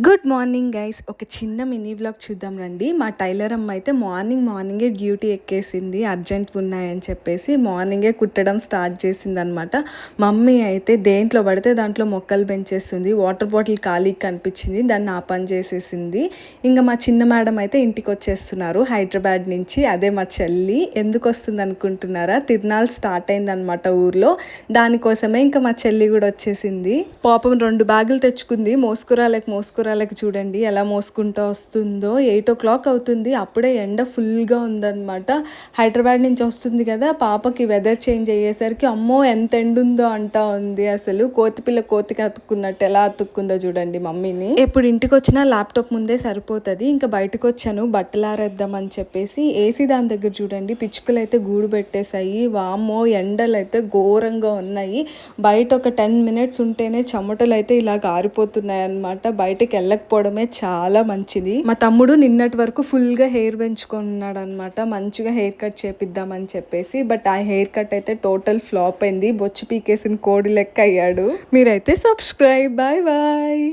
Good morning guys. ఒక చిన్న mini blog చూద్దాం రండి. మా టైలర్ అమ్మ అయితే మార్నింగే డ్యూటీ ఎక్కేసింది, అర్జెంట్ ఉన్నాయని చెప్పేసి మార్నింగే కుట్టడం స్టార్ట్ చేసింది అనమాట. మమ్మీ అయితే దేంట్లో పడితే దాంట్లో మొక్కలు పెంచేస్తుంది. వాటర్ బాటిల్ ఖాళీ కనిపించింది, దాన్ని ఆ పని చేసేసింది. ఇంకా మా చిన్న మేడం అయితే ఇంటికి వచ్చేస్తున్నారు హైదరాబాద్ నుంచి. అదే మా చెల్లి. ఎందుకు వస్తుంది అనుకుంటున్నారా? తిరునాళ్ళు స్టార్ట్ అయిందనమాట ఊర్లో, దానికోసమే ఇంకా మా చెల్లి కూడా వచ్చేసింది. పాపం 2 బ్యాగులు తెచ్చుకుంది. మోసుకురాలకు చూడండి ఎలా మోసుకుంటూ వస్తుందో. 8 o'clock అవుతుంది, అప్పుడే ఎండ ఫుల్గా ఉందన్నమాట. హైదరాబాద్ నుంచి వస్తుంది కదా, పాపకి వెదర్ చేంజ్ అయ్యేసరికి అమ్మో ఎంత ఎండ ఉందో అంటా ఉంది. అసలు కోతిపిల్ల కోతికి అతుక్కున్నట్టు ఎలా అతుక్కుందో చూడండి మమ్మీని. ఎప్పుడు ఇంటికి వచ్చినా ల్యాప్టాప్ ముందే సరిపోతుంది. ఇంకా బయటకు వచ్చాను బట్టలు ఆరేద్దామని చెప్పేసి. ఏసీ దాని దగ్గర చూడండి పిచ్చుకలు అయితే గూడు పెట్టేశాయి. వామ్మో ఎండలు అయితే ఘోరంగా ఉన్నాయి. బయట ఒక 10 minutes ఉంటేనే చెమటలు అయితే ఇలా గారిపోతున్నాయి అన్నమాట. బయటకు వెళ్ళకపోవడమే చాలా మంచిది. మా తమ్ముడు నిన్నటి వరకు ఫుల్గా హెయిర్ పెంచుకున్నాడు అనమాట, మంచిగా హెయిర్ కట్ చేపిద్దామని చెప్పేసి. బట్ ఆ హెయిర్ కట్ అయితే టోటల్ ఫ్లాప్ అయింది. బొచ్చు పీకేసిన కోడి లెక్క అయ్యాడు. మీరైతే సబ్స్క్రైబ్. Bye bye.